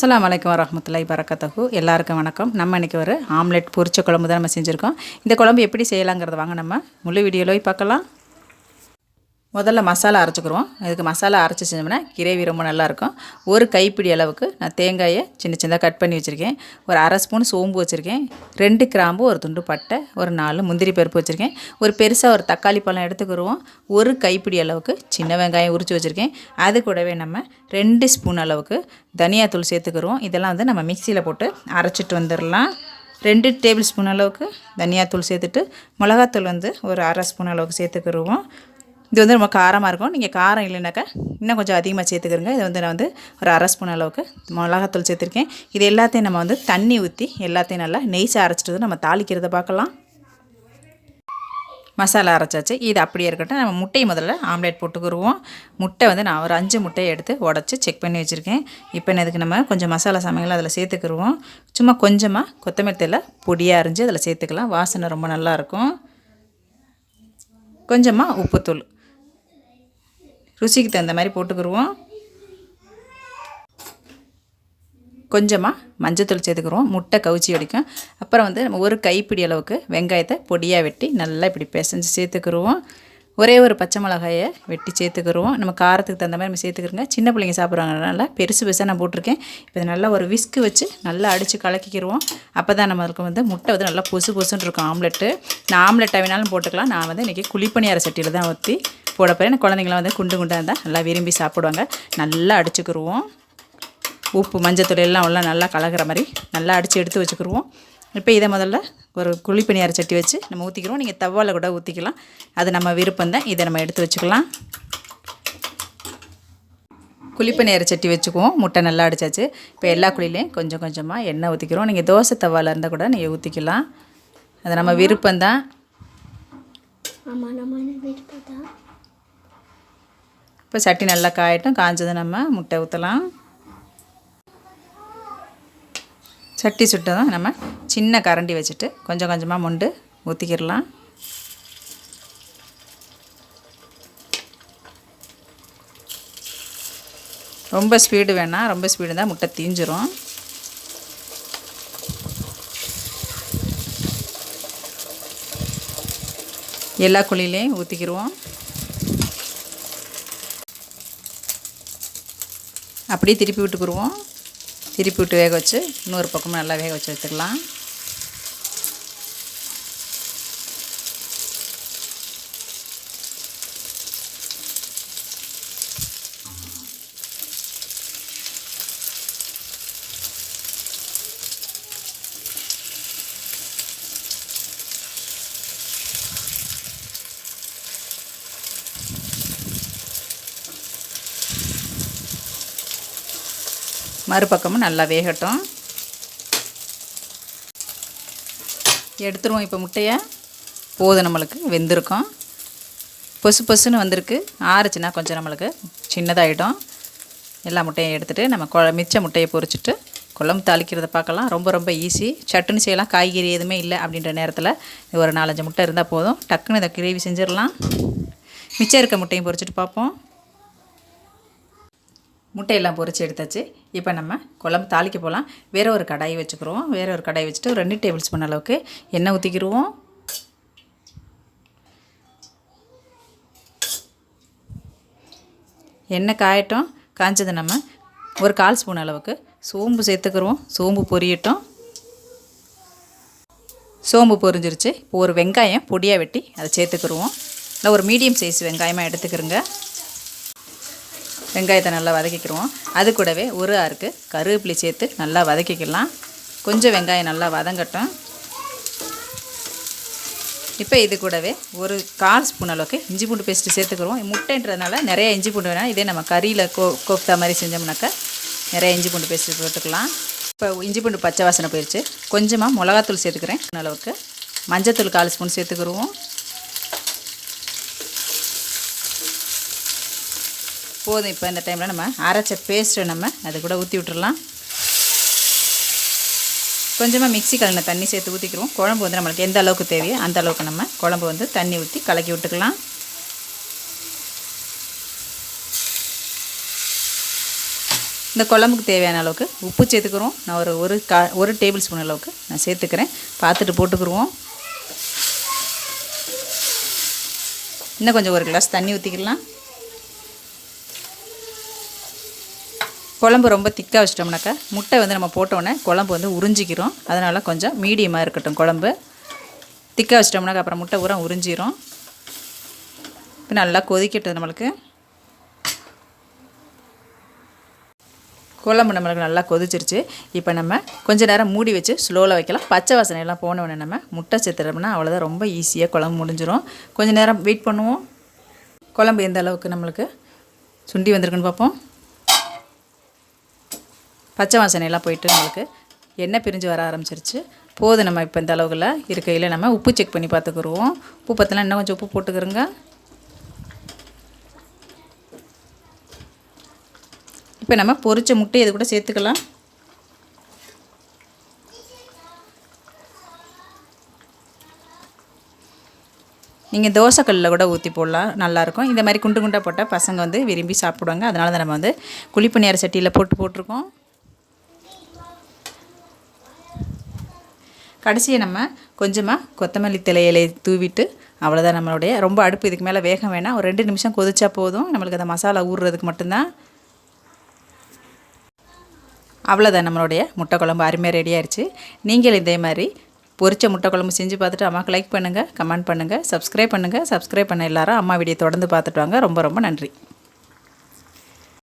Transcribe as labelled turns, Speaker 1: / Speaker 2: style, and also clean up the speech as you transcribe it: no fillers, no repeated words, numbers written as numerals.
Speaker 1: அஸ்ஸலாமு அலைக்கும் வரஹ்மத்துல்லாஹி வரகாத்துஹு. எல்லாருக்கும் வணக்கம். நம்ம இன்றைக்கி ஒரு ஆம்லெட் பொரிச்ச குழம்பு தான் நம்ம செஞ்சுருக்கோம். இந்த குழம்பு எப்படி செய்யலாங்கிறத வாங்க நம்ம முழு வீடியோவில் போய் பார்க்கலாம். முதல்ல மசாலா அரைச்சிக்கிறோம். இதுக்கு மசாலா அரைச்சி செஞ்சோம்னா கிரேவி ரொம்ப நல்லாயிருக்கும். ஒரு கைப்பிடி அளவுக்கு நான் தேங்காயை சின்ன சின்னதாக கட் பண்ணி வச்சுருக்கேன். ஒரு அரை ஸ்பூன் சோம்பு வச்சுருக்கேன். 2 கிராம்பு, ஒரு துண்டு பட்டை, ஒரு 4 முந்திரி பருப்பு வச்சுருக்கேன். ஒரு பெருசாக ஒரு தக்காளி பழம் எடுத்துக்கிடுவோம். ஒரு கைப்பிடி அளவுக்கு சின்ன வெங்காயம் உரித்து வச்சுருக்கேன். அது கூடவே நம்ம 2 ஸ்பூன் அளவுக்கு தனியாத்தூள் சேர்த்துக்கிறோம். இதெல்லாம் வந்து நம்ம மிக்சியில் போட்டு அரைச்சிட்டு வந்துடலாம். 2 டேபிள் ஸ்பூன் அளவுக்கு தனியாத்தூள் சேர்த்துட்டு மிளகாத்தூள் வந்து ஒரு அரை ஸ்பூன் அளவுக்கு சேர்த்துக்கிடுவோம். இது வந்து ரொம்ப காரமாக இருக்கும். நீங்கள் காரம் இல்லைனாக்கா இன்னும் கொஞ்சம் அதிகமாக சேர்த்துக்கிறங்க. இது வந்து நான் வந்து ஒரு அரை ஸ்பூன் அளவுக்கு மிளகாத்தூள் சேர்த்துருக்கேன். இது எல்லாத்தையும் நம்ம வந்து தண்ணி ஊற்றி எல்லாத்தையும் நல்லா நெய்ஸாக அரைச்சிட்டு நம்ம தாளிக்கிறத பார்க்கலாம். மசாலா அரைச்சாச்சு. இது அப்படியே இருக்கட்டும். நம்ம முட்டையை முதல்ல ஆம்லேட் போட்டுக்கிடுவோம். முட்டை வந்து நான் ஒரு 5 முட்டையை எடுத்து உடச்சி செக் பண்ணி வச்சுருக்கேன். இப்போ இதுக்கு நம்ம கொஞ்சம் மசாலா சமையல் அதில் சேர்த்துக்கிடுவோம். சும்மா கொஞ்சமாக கொத்தமல்லி தழை பொடியாக அரிஞ்சு அதில் சேர்த்துக்கலாம். வாசனை ரொம்ப நல்லாயிருக்கும். கொஞ்சமாக உப்புத்தூள் ருசிக்கு தகுந்த மாதிரி போட்டுக்கிடுவோம். கொஞ்சமாக மஞ்சத்தூள் சேர்த்துக்கிறோம். முட்டை கவுச்சி அடிக்கும். அப்புறம் வந்து நம்ம ஒரு கைப்பிடி அளவுக்கு வெங்காயத்தை பொடியாக வெட்டி நல்லா இப்படி பிசைஞ்சு சேர்த்துக்கிடுவோம். ஒரே ஒரு பச்சை மிளகாயை வெட்டி சேர்த்துக்கிடுவோம். நம்ம காரத்துக்கு தகுந்த மாதிரி நம்ம சேர்த்துக்கிறோங்க. சின்ன பிள்ளைங்க சாப்பிட்றாங்கனால பெருசு பெருசாக நான் போட்டிருக்கேன். இப்போ நல்லா ஒரு விஸ்க்கு வச்சு நல்லா அடித்து கலக்கிக்கிடுவோம். அப்போ தான் நம்மளுக்கு வந்து முட்டை வந்து நல்லா பொசு பொசுன்னு இருக்கும் ஆம்லெட்டு. நான் ஆம்லெட்டாக வேணாலும் போட்டுக்கலாம். நான் வந்து இன்றைக்கி குழிப்பணியார சட்டியில் தான் ஊற்றி போட போகிறேன். குழந்தைங்களாம் வந்து குண்டு குண்டாக இருந்தால் நல்லா விரும்பி சாப்பிடுவாங்க. நல்லா அடிச்சுக்கிடுவோம். உப்பு மஞ்சத்தூள் எல்லாம் உள்ள நல்லா கலக்கிற மாதிரி நல்லா அடித்து எடுத்து வச்சுக்கிடுவோம். இப்போ இதை முதல்ல ஒரு குழிப்பணியார சட்டி வச்சு நம்ம ஊற்றிக்கிறோம். நீங்கள் தவாவில் கூட ஊற்றிக்கலாம். அது நம்ம விருப்பம் தான். இதை நம்ம எடுத்து வச்சுக்கலாம். குழிப்பணியார சட்டி வச்சுக்குவோம். முட்டை நல்லா அடித்தாச்சு. இப்போ எல்லா குழிலையும் கொஞ்சம் கொஞ்சமாக எண்ணெய் ஊற்றிக்கிறோம். நீங்கள் தோசை தவாவில் இருந்தால் கூட நீங்கள் ஊற்றிக்கலாம். அது நம்ம விருப்பம்தான். இப்போ சட்டி நல்லா காயட்டும். காய்ஞ்சதை நம்ம முட்டை ஊற்றலாம். சட்டி சுட்டதும் நம்ம சின்ன கரண்டி வச்சுட்டு கொஞ்சம் கொஞ்சமாக மொண்டு ஊற்றிக்கிடலாம். ரொம்ப ஸ்பீடு வேணாம். ரொம்ப ஸ்பீடு தான் முட்டை தீஞ்சிரும். எல்லா குழிலையும் ஊற்றிக்கிடுவோம். அப்படியே திருப்பி விட்டுக்குருவோம். திருப்பி விட்டு வேக வச்சு இன்னொரு பக்கமும் நல்லா வேக வச்சு எடுத்துக்கலாம். மறுபக்கமும் நல்லா வேகட்டும். எடுத்துருவோம். இப்போ முட்டையை போதும், நம்மளுக்கு வெந்திருக்கும். பொசு பொசுன்னு வந்திருக்கு. ஆறுச்சுன்னா கொஞ்சம் நம்மளுக்கு சின்னதாகிடும். எல்லா முட்டையும் எடுத்துகிட்டு நம்ம மிச்ச முட்டையை பொரிச்சிட்டு குழம்பு தாளிக்கிறத பார்க்கலாம். ரொம்ப ரொம்ப ஈஸி. சட்டுன்னு செய்யலாம். காய்கறி எதுவுமே இல்லை அப்படின்ற நேரத்தில் ஒரு 4-5 முட்டை இருந்தால் போதும். டக்குன்னு இதை கிரேவி செஞ்சிடலாம். மிச்சம் இருக்க முட்டையும் பொரிச்சிட்டு பார்ப்போம். முட்டையெல்லாம் பொரித்து எடுத்தாச்சு. இப்போ நம்ம குழம்பு தாளிக்க போகலாம். வேறு ஒரு கடாய் வச்சுக்கிறோம். வேறு ஒரு கடாய் வச்சுட்டு ஒரு 2 டேபிள் ஸ்பூன் அளவுக்கு எண்ணெய் ஊற்றிக்கிடுவோம். எண்ணெய் காயட்டும். காய்ச்சது நம்ம ஒரு 1/4 ஸ்பூன் அளவுக்கு சோம்பு சேர்த்துக்கிறோம். சோம்பு பொரியட்டும். சோம்பு பொரிஞ்சிருச்சு. இப்போ ஒரு வெங்காயம் பொடியாக வெட்டி அதை சேர்த்துக்கிடுவோம். இல்லை ஒரு மீடியம் சைஸ் வெங்காயமாக எடுத்துக்கிறோங்க. வெங்காயத்தை நல்லா வதக்கிக்கிறோம். அது கூடவே ஒரு ஆறுக்கு கருவேப்பிலை சேர்த்து நல்லா வதக்கிக்கலாம். கொஞ்சம் வெங்காயம் நல்லா வதங்கட்டும். இப்போ இது கூடவே ஒரு 1/4 ஸ்பூன் அளவுக்கு இஞ்சி பூண்டு பேஸ்ட்டு சேர்த்துக்கிறோம். முட்டைன்றதுனால நிறைய இஞ்சி பூண்டு வேணாம். இதே நம்ம கறியில் கோஃப்தா மாதிரி செஞ்சோம்னாக்கா நிறைய இஞ்சி பூண்டு பேஸ்ட்டு போட்டுக்கலாம். இப்போ இஞ்சி பூண்டு பச்சை வாசனை போயிடுச்சு. கொஞ்சமாக மிளகாத்தூள் சேர்த்துக்கிறேன். அளவுக்கு மஞ்சத்தூள் 1/4 ஸ்பூன் சேர்த்துக்கிடுவோம். போதும். இப்போ இந்த டைமில் நம்ம அரைச்ச பேஸ்ட்டை நம்ம அது கூட ஊற்றி விட்டுடலாம். கொஞ்சமாக மிக்ஸி கலந்த தண்ணி சேர்த்து ஊற்றிக்கிறோம். குழம்பு வந்து நம்மளுக்கு எந்த அளவுக்கு தேவையோ அந்த அளவுக்கு நம்ம குழம்பு வந்து தண்ணி ஊற்றி கலக்கி விட்டுக்கலாம். இந்த குழம்புக்கு தேவையான அளவுக்கு உப்பு சேர்த்துக்கிறோம். நான் ஒரு டேபிள் ஸ்பூன் அளவுக்கு நான் சேர்த்துக்கிறேன். பார்த்துட்டு போட்டுக்கிடுவோம். இன்னும் கொஞ்சம் ஒரு கிளாஸ் தண்ணி ஊற்றிக்கலாம். குழம்பு ரொம்ப திக்காக வச்சிட்டோம்னாக்கா முட்டை வந்து நம்ம போட்டோன்னே குழம்பு வந்து உறிஞ்சிக்கிறோம். அதனால் கொஞ்சம் மீடியமாக இருக்கட்டும். குழம்பு திக்காக வச்சிட்டோம்னாக்கா அப்புறம் முட்டை ஊற உறிஞ்சிரும். இப்போ நல்லா கொதிக்கட்டும். நம்மளுக்கு குழம்பு நம்மளுக்கு நல்லா கொதிச்சிருச்சு. இப்போ நம்ம கொஞ்சம் நேரம் மூடி வச்சு ஸ்லோவில் வைக்கலாம். பச்சை வாசனை எல்லாம் போனவுடனே நம்ம முட்டை சேர்த்துட்டோம்னா அவ்வளோதான், ரொம்ப ஈஸியாக குழம்பு முடிஞ்சிடும். கொஞ்சம் நேரம் வெயிட் பண்ணுவோம். குழம்பு எந்த அளவுக்கு நம்மளுக்கு சுண்டி வந்திருக்குன்னு பார்ப்போம். பச்சை வாசனையெல்லாம் போயிட்டு நம்மளுக்கு எண்ணெய் பிரிஞ்சு வர ஆரம்பிச்சிருச்சு. போதும். நம்ம இப்போ இந்த அளவுக்குள்ள இருக்கையில் நம்ம உப்பு செக் பண்ணி பார்த்துக்குருவோம். உப்பு பத்தலாம் இன்னும் கொஞ்சம் உப்பு போட்டுக்கிறோங்க. இப்போ நம்ம பொரிச்ச முட்டை இது கூட சேர்த்துக்கலாம். நீங்கள் தோசைக்கல்லில் கூட ஊற்றி போடலாம், நல்லாயிருக்கும். இந்த மாதிரி குண்டு குண்டாக போட்டால் பசங்க வந்து விரும்பி சாப்பிடுவாங்க. அதனால தான் நம்ம வந்து குழிப்பணியார சட்டியில் போட்டிருக்கோம். கடைசியை நம்ம கொஞ்சமாக கொத்தமல்லி இலையை தூவிட்டு அவ்வளோதான் நம்மளுடைய. ரொம்ப அடுப்பு இதுக்கு மேலே வேகம் வேணாம். ஒரு 2 நிமிஷம் கொதிச்சா போதும். நம்மளுக்கு அந்த மசாலா ஊறுறதுக்கு மட்டும்தான். அவ்வளோதான், நம்மளுடைய முட்டை குழம்பு அருமையாக ரெடி ஆயிடுச்சு. நீங்கள் இதே மாதிரி பொரிச்ச முட்டை குழம்பு செஞ்சு பார்த்துட்டு அம்மாவுக்கு லைக் பண்ணுங்கள், கமெண்ட் பண்ணுங்கள், சப்ஸ்கிரைப் பண்ணுங்கள். சப்ஸ்கிரைப் பண்ண எல்லாரும் அம்மா வீடியோ தொடர்ந்து பார்த்துட்டு வாங்க. ரொம்ப ரொம்ப நன்றி.